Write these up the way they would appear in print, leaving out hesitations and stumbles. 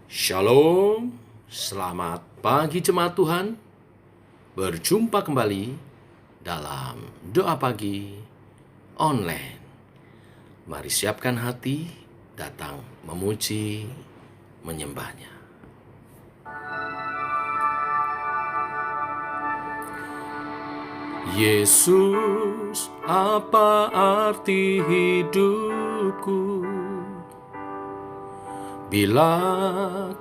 Shalom, selamat pagi jemaat Tuhan. Berjumpa kembali dalam doa pagi online. Mari siapkan hati, datang memuji, menyembahnya. Yesus, apa arti hidupku bila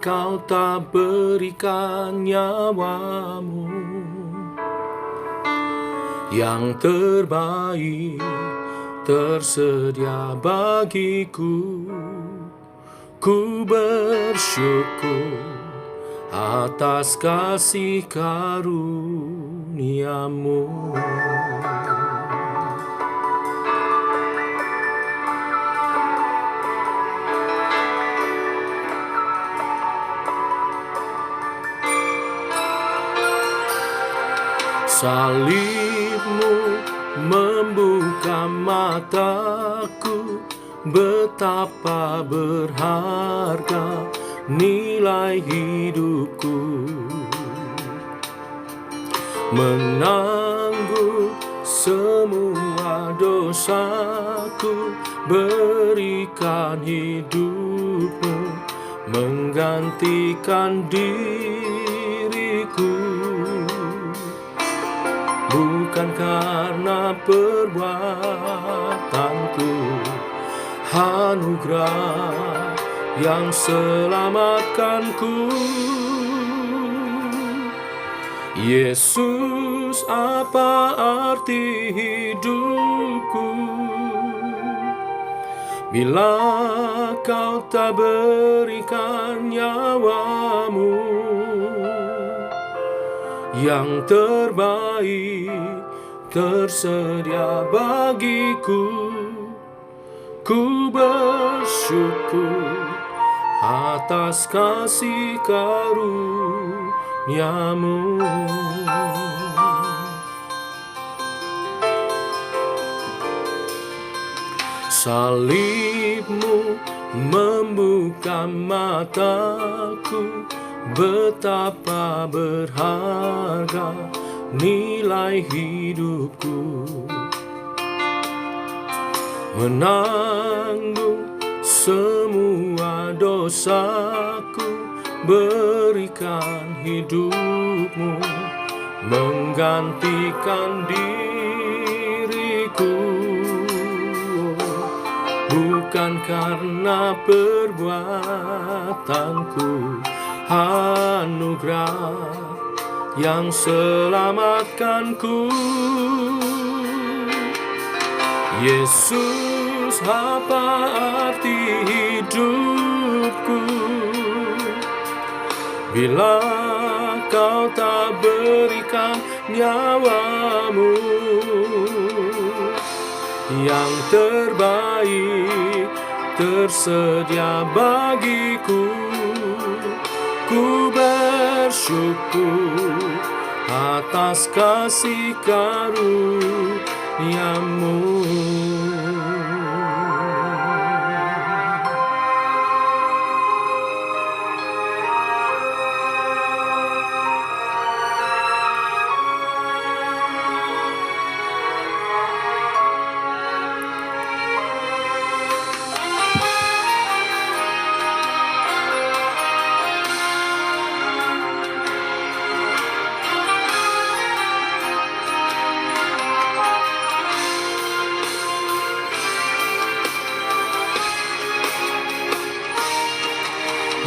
kau tak berikan nyawamu? Yang terbaik tersedia bagiku. Ku bersyukur atas kasih karuniamu. Salibmu membuka mataku, betapa berharga nilai hidupku. Menanggung semua dosaku, berikan hidupmu menggantikan diriku. Bukan karena perbuatanku, anugerah yang selamatkanku. Yesus, apa arti hidupku bila kau tak berikan nyawamu? Yang terbaik tersedia bagiku. Ku bersyukur atas kasih karuniamu. Salibmu membuka mataku, betapa berharga nilai hidupku. Menanggung semua dosaku, berikan hidupmu menggantikan diriku. Bukan karena perbuatanku, anugerah yang selamatkanku. Yesus, apa arti hidupku bila kau tak berikan nyawamu? Yang terbaik tersedia bagiku. Ku bersyukur atas kasih karuniamu.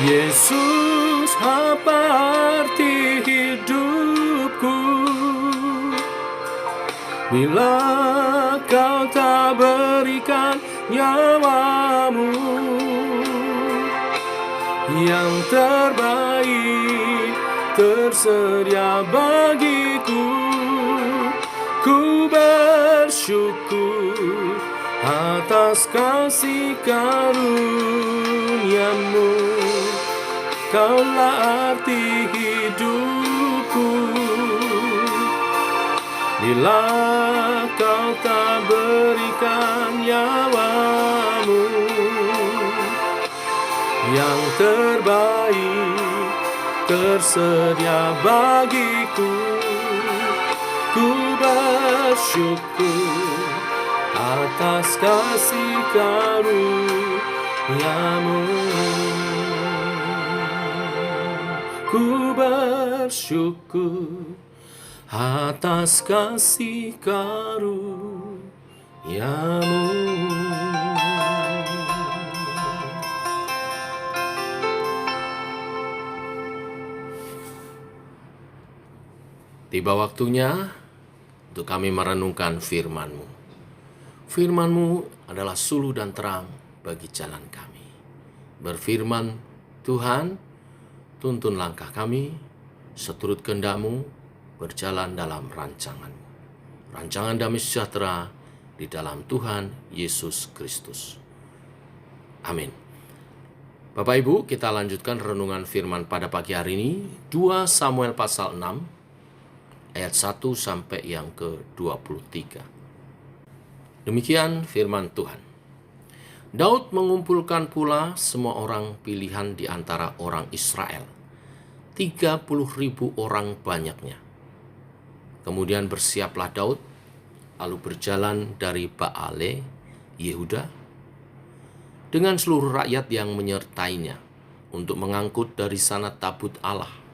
Yesus, apa arti hidupku bila kau tak berikan nyawamu? Yang terbaik tersedia bagiku. Ku bersyukur atas kasih karuniamu. Kaulah arti hidupku bila kau tak berikan nyawamu. yang terbaik tersedia bagiku. Ku bersyukur atas kasih karuniamu. Ku bersyukur atas kasih karuniamu. Tiba waktunya untuk kami merenungkan firman-Mu. Firman-Mu adalah suluh dan terang bagi jalan kami. Berfirman, Tuhan, tuntun langkah kami, seturut kehendak-Mu, berjalan dalam rancangan-Mu. Rancangan damai sejahtera di dalam Tuhan Yesus Kristus. Amin. Bapak Ibu, kita lanjutkan renungan firman pada pagi hari ini, 2 Samuel pasal 6, ayat 1 sampai yang ke-23. Demikian firman Tuhan. Daud mengumpulkan pula semua orang pilihan di antara orang Israel, 30.000 orang banyaknya. Kemudian bersiaplah Daud, lalu berjalan dari Baale, Yehuda, dengan seluruh rakyat yang menyertainya, untuk mengangkut dari sana tabut Allah,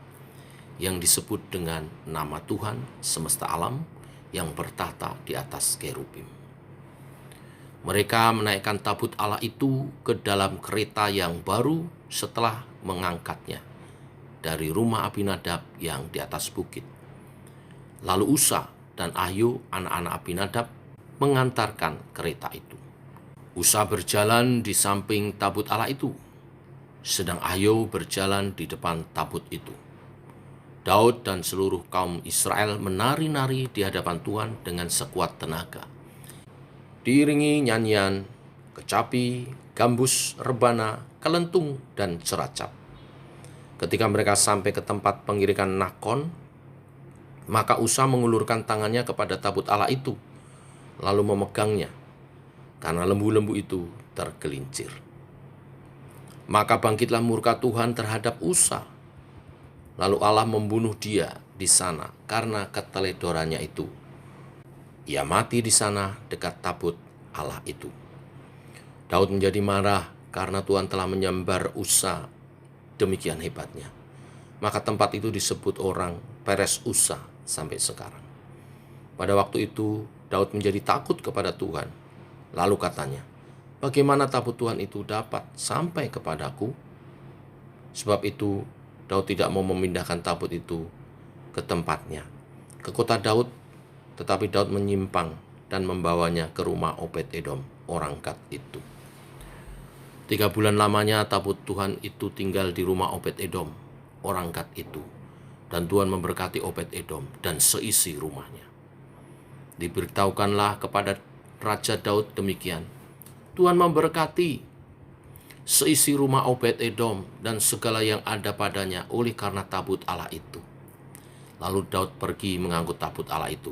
yang disebut dengan nama Tuhan semesta alam, yang bertahta di atas kerubim. Mereka menaikkan tabut Allah itu ke dalam kereta yang baru setelah mengangkatnya dari rumah Abinadab yang di atas bukit. Lalu Usa dan Ahio, anak-anak Abinadab, mengantarkan kereta itu. Usa berjalan di samping tabut Allah itu, sedang Ahio berjalan di depan tabut itu. Daud dan seluruh kaum Israel menari-nari di hadapan Tuhan dengan sekuat tenaga, diiringi nyanyian, kecapi, gambus, rebana, kelentung, dan ceracap. Ketika mereka sampai ke tempat pengirikan Nakon, maka Usa mengulurkan tangannya kepada tabut Allah itu, lalu memegangnya, karena lembu-lembu itu tergelincir. Maka bangkitlah murka Tuhan terhadap Usa. Lalu Allah membunuh dia di sana karena keteledorannya itu. Ia mati di sana dekat tabut Allah itu. Daud menjadi marah karena Tuhan telah menyambar Usa demikian hebatnya. Maka tempat itu disebut orang Peres Usa sampai sekarang. Pada waktu itu Daud menjadi takut kepada Tuhan. Lalu katanya, bagaimana tabut Tuhan itu dapat sampai kepadaku? Sebab itu Daud tidak mau memindahkan tabut itu ke tempatnya, ke kota Daud, tetapi Daud menyimpang dan membawanya ke rumah Obed-Edom, orang Gad itu. 3 bulan lamanya tabut Tuhan itu tinggal di rumah Obed-Edom, orang Gad itu, dan Tuhan memberkati Obed-Edom dan seisi rumahnya. Diberitahukanlah kepada Raja Daud demikian, Tuhan memberkati seisi rumah Obed-Edom dan segala yang ada padanya oleh karena tabut Allah itu. Lalu Daud pergi mengangkut tabut Allah itu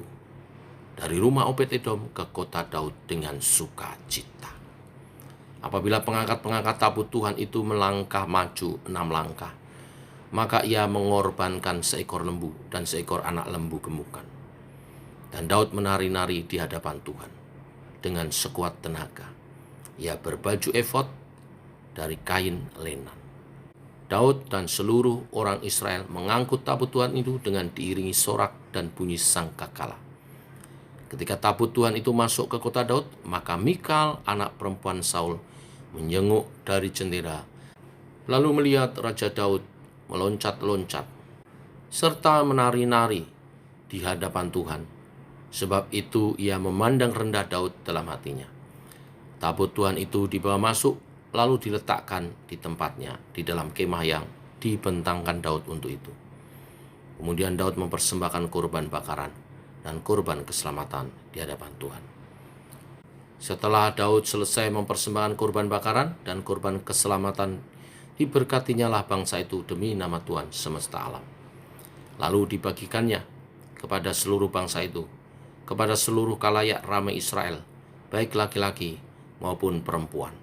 dari rumah Obed-Edom ke kota Daud dengan sukacita. Apabila pengangkat-pengangkat tabut Tuhan itu melangkah maju 6 langkah, maka ia mengorbankan seekor lembu dan seekor anak lembu gemukan. Dan Daud menari-nari di hadapan Tuhan dengan sekuat tenaga. Ia berbaju efod dari kain lenan. Daud dan seluruh orang Israel mengangkut tabut Tuhan itu dengan diiringi sorak dan bunyi sangkakala. Ketika tabut Tuhan itu masuk ke kota Daud, maka Mikal, anak perempuan Saul, menjenguk dari jendela, lalu melihat Raja Daud meloncat-loncat, serta menari-nari di hadapan Tuhan. Sebab itu ia memandang rendah Daud dalam hatinya. Tabut Tuhan itu dibawa masuk, lalu diletakkan di tempatnya di dalam kemah yang dibentangkan Daud untuk itu. Kemudian Daud mempersembahkan korban bakaran dan korban keselamatan di hadapan Tuhan. Setelah Daud selesai mempersembahkan korban bakaran dan korban keselamatan, diberkatinyalah bangsa itu demi nama Tuhan semesta alam. Lalu dibagikannya kepada seluruh bangsa itu, kepada seluruh khalayak ramai Israel, baik laki-laki maupun perempuan,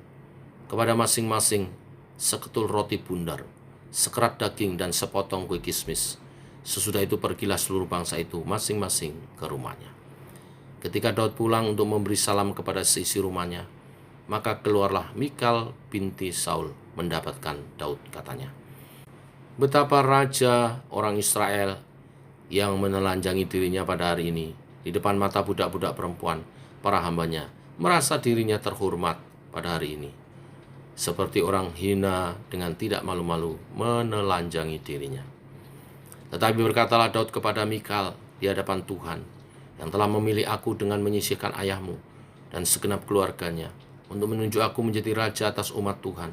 kepada masing-masing seketul roti bundar, sekerat daging dan sepotong kue kismis. Sesudah itu pergilah seluruh bangsa itu masing-masing ke rumahnya. Ketika Daud pulang untuk memberi salam kepada seisi rumahnya, maka keluarlah Mikal binti Saul mendapatkan Daud, katanya. Betapa raja orang Israel yang menelanjangi dirinya pada hari ini di depan mata budak-budak perempuan, para hambanya, merasa dirinya terhormat pada hari ini. Seperti orang hina dengan tidak malu-malu menelanjangi dirinya. Tetapi berkatalah Daud kepada Mikal di hadapan Tuhan, yang telah memilih aku dengan menyisihkan ayahmu dan segenap keluarganya untuk menunjuk aku menjadi raja atas umat Tuhan,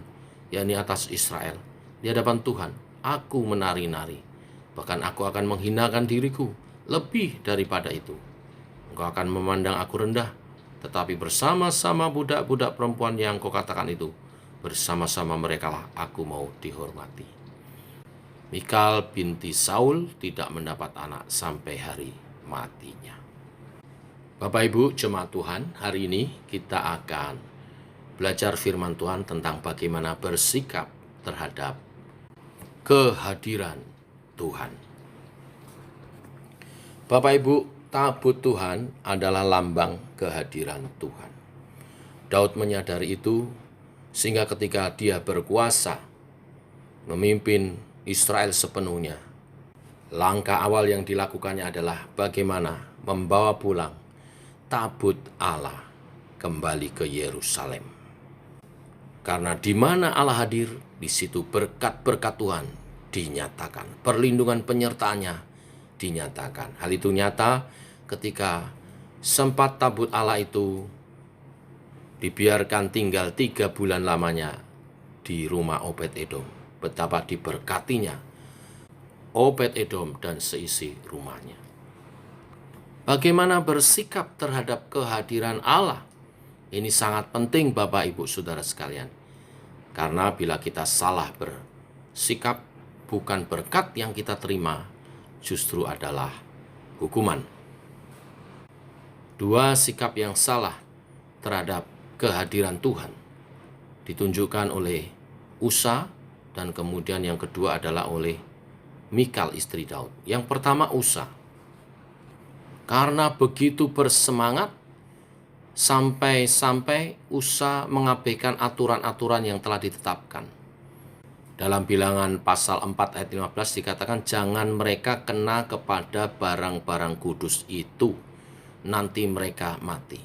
yakni atas Israel. Di hadapan Tuhan, aku menari-nari, bahkan aku akan menghinakan diriku lebih daripada itu. Engkau akan memandang aku rendah, tetapi bersama-sama budak-budak perempuan yang kau katakan itu, bersama-sama merekalah aku mau dihormati. Mikal binti Saul tidak mendapat anak sampai hari matinya. Bapak Ibu jemaat Tuhan, hari ini kita akan belajar firman Tuhan tentang bagaimana bersikap terhadap kehadiran Tuhan. Bapak Ibu, tabut Tuhan adalah lambang kehadiran Tuhan. Daud menyadari itu, sehingga ketika dia berkuasa memimpin Israel sepenuhnya, langkah awal yang dilakukannya adalah bagaimana membawa pulang tabut Allah kembali ke Yerusalem. Karena di mana Allah hadir, di situ berkat-berkat Tuhan dinyatakan, perlindungan penyertaannya dinyatakan. Hal itu nyata ketika sempat tabut Allah itu dibiarkan tinggal 3 bulan lamanya di rumah Obed-Edom. Betapa diberkatinya Obed-Edom dan seisi rumahnya. Bagaimana bersikap terhadap kehadiran Allah? Ini sangat penting Bapak Ibu Saudara sekalian. Karena bila kita salah bersikap, bukan berkat yang kita terima, justru adalah hukuman. 2 sikap yang salah terhadap kehadiran Tuhan ditunjukkan oleh Usa, dan kemudian yang kedua adalah oleh Mikal istri Daud. Yang pertama Usa. Karena begitu bersemangat, sampai Usa mengabaikan aturan-aturan yang telah ditetapkan. Dalam Bilangan pasal 4 ayat 15 dikatakan, jangan mereka kena kepada barang-barang kudus itu, nanti mereka mati.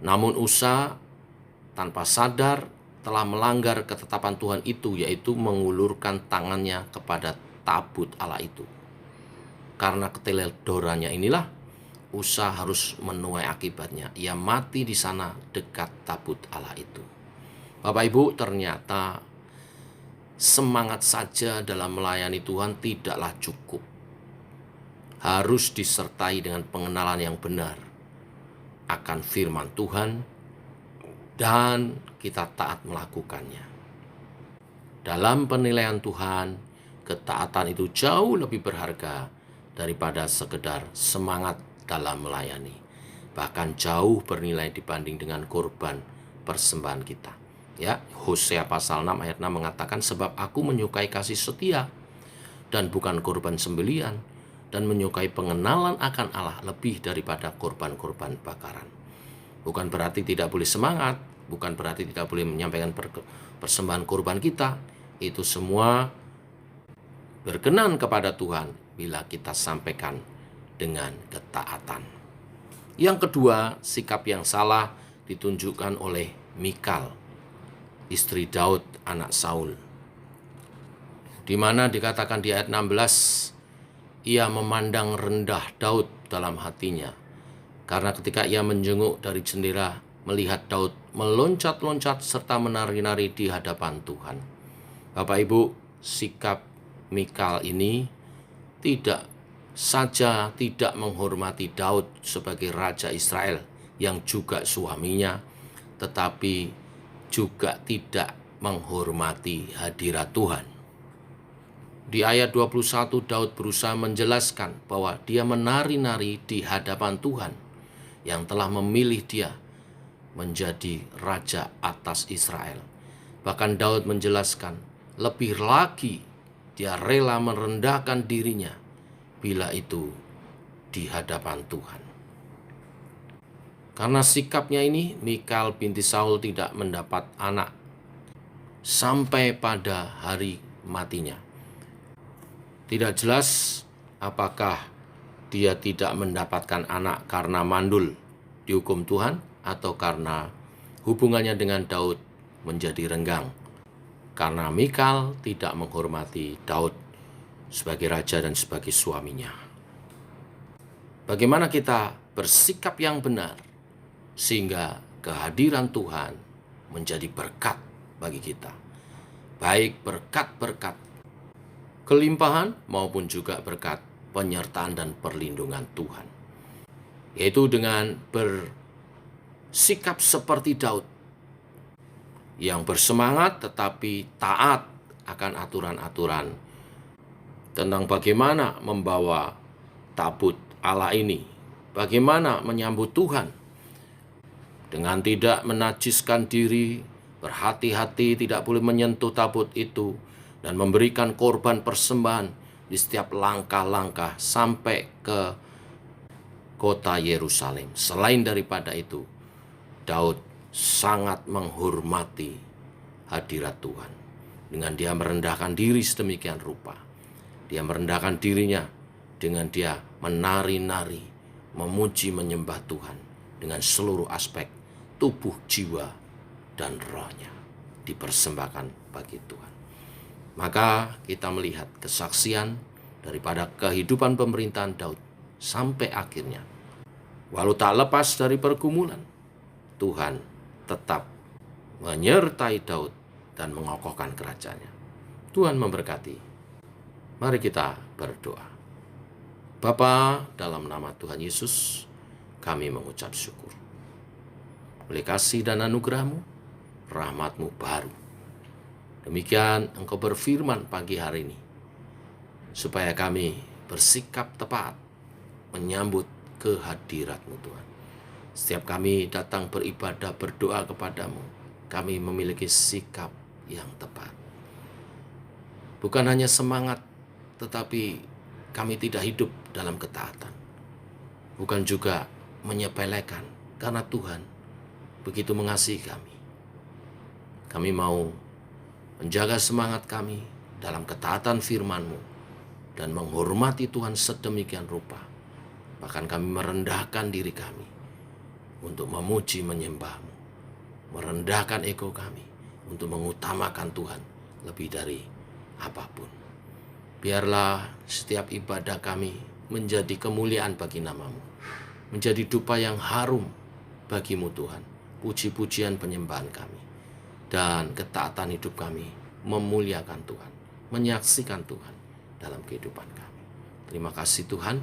Namun Usa tanpa sadar telah melanggar ketetapan Tuhan itu, yaitu mengulurkan tangannya kepada tabut Allah itu. Karena keteledorannya inilah, Usa harus menuai akibatnya. Ia mati di sana dekat tabut Allah itu. Bapak Ibu, ternyata semangat saja dalam melayani Tuhan tidaklah cukup. Harus disertai dengan pengenalan yang benar akan firman Tuhan, dan kita taat melakukannya. Dalam penilaian Tuhan, ketaatan itu jauh lebih berharga daripada sekedar semangat dalam melayani, bahkan jauh bernilai dibanding dengan korban persembahan kita. Ya, Hosea pasal 6 ayat 6 mengatakan, sebab aku menyukai kasih setia dan bukan korban sembelian, dan menyukai pengenalan akan Allah lebih daripada korban-korban bakaran. Bukan berarti tidak boleh semangat, bukan berarti tidak boleh menyampaikan persembahan korban kita. Itu semua berkenan kepada Tuhan bila kita sampaikan dengan ketaatan. Yang kedua, sikap yang salah ditunjukkan oleh Mikal, istri Daud, anak Saul. Di mana dikatakan di ayat 16, ia memandang rendah Daud dalam hatinya. Karena ketika ia menjenguk dari jendela, melihat Daud meloncat-loncat serta menari-nari di hadapan Tuhan. Bapak Ibu, sikap Mikal ini tidak saja tidak menghormati Daud sebagai raja Israel yang juga suaminya, tetapi juga tidak menghormati hadirat Tuhan. Di ayat 21 Daud berusaha menjelaskan bahwa dia menari-nari di hadapan Tuhan yang telah memilih dia menjadi raja atas Israel. Bahkan Daud menjelaskan, lebih lagi dia rela merendahkan dirinya bila itu di hadapan Tuhan. Karena sikapnya ini, Mikal binti Saul tidak mendapat anak sampai pada hari matinya. Tidak jelas apakah dia tidak mendapatkan anak karena mandul dihukum Tuhan atau karena hubungannya dengan Daud menjadi renggang. Karena Mikal tidak menghormati Daud sebagai raja dan sebagai suaminya. Bagaimana kita bersikap yang benar sehingga kehadiran Tuhan menjadi berkat bagi kita. Baik berkat-berkat kelimpahan maupun juga berkat penyertaan dan perlindungan Tuhan. Yaitu dengan bersikap seperti Daud, yang bersemangat tetapi taat akan aturan-aturan tentang bagaimana membawa tabut Allah ini, bagaimana menyambut Tuhan, dengan tidak menajiskan diri, berhati-hati tidak boleh menyentuh tabut itu, dan memberikan korban persembahan di setiap langkah-langkah sampai ke kota Yerusalem. Selain daripada itu, Daud sangat menghormati hadirat Tuhan. Dengan dia merendahkan diri sedemikian rupa. Dia merendahkan dirinya dengan dia menari-nari, memuji menyembah Tuhan dengan seluruh aspek tubuh, jiwa, dan rohnya dipersembahkan bagi Tuhan. Maka kita melihat kesaksian daripada kehidupan pemerintahan Daud sampai akhirnya. Walau tak lepas dari pergumulan, Tuhan tetap menyertai Daud dan mengokohkan kerajaannya. Tuhan memberkati. Mari kita berdoa. Bapa, dalam nama Tuhan Yesus, kami mengucap syukur. Oleh kasih dan anugerah-Mu, rahmat-Mu baru. Demikian Engkau berfirman pagi hari ini, supaya kami bersikap tepat menyambut kehadirat-Mu Tuhan. Setiap kami datang beribadah, berdoa kepadamu, kami memiliki sikap yang tepat. Bukan hanya semangat, tetapi kami tidak hidup dalam ketaatan. Bukan juga menyepelekan, karena Tuhan begitu mengasihi kami. Kami mau menjaga semangat kami dalam ketaatan firman-Mu dan menghormati Tuhan sedemikian rupa. Bahkan kami merendahkan diri kami untuk memuji menyembah-Mu, merendahkan ego kami untuk mengutamakan Tuhan lebih dari apapun. Biarlah setiap ibadah kami menjadi kemuliaan bagi nama-Mu, menjadi dupa yang harum bagi-Mu Tuhan, puji-pujian penyembahan kami, dan ketaatan hidup kami memuliakan Tuhan, menyaksikan Tuhan dalam kehidupan kami. Terima kasih Tuhan,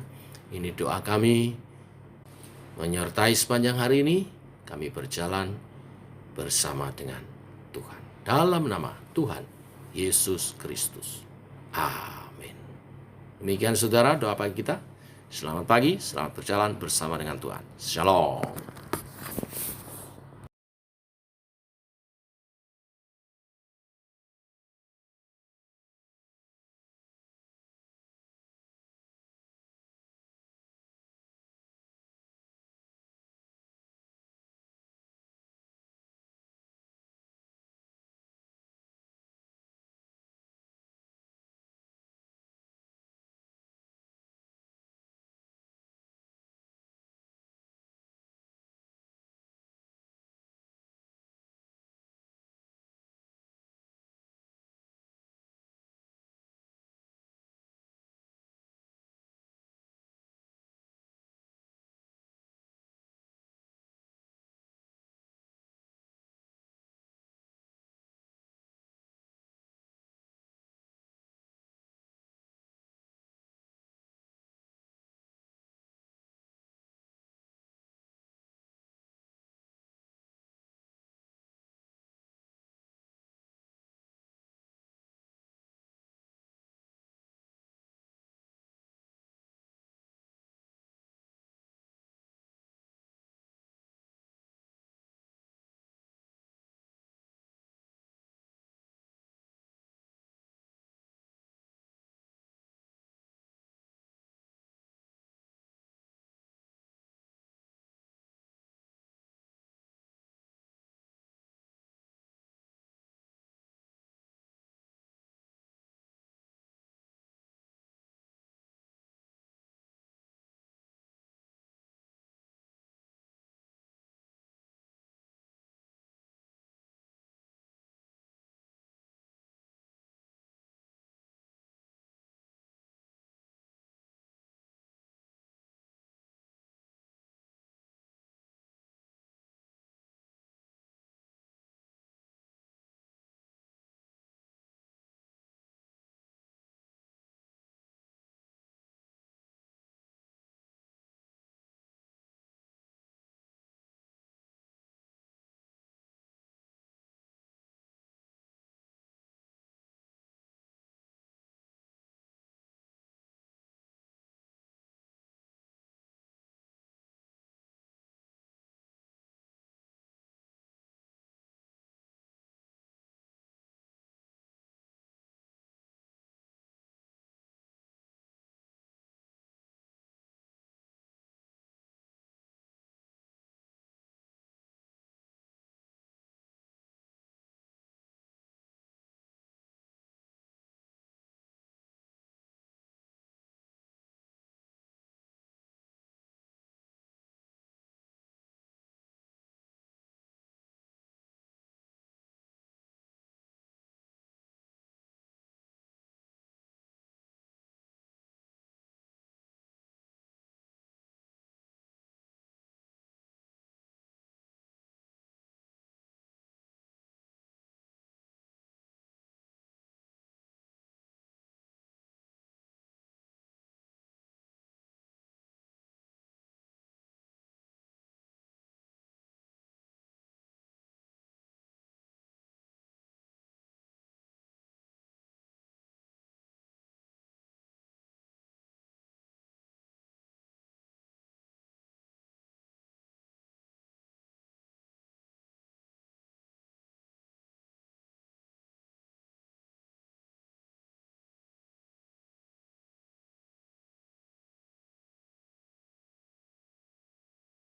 ini doa kami, menyertai sepanjang hari ini, kami berjalan bersama dengan Tuhan. Dalam nama Tuhan Yesus Kristus. Amin. Demikian saudara doa pagi kita. Selamat pagi, selamat berjalan bersama dengan Tuhan. Shalom.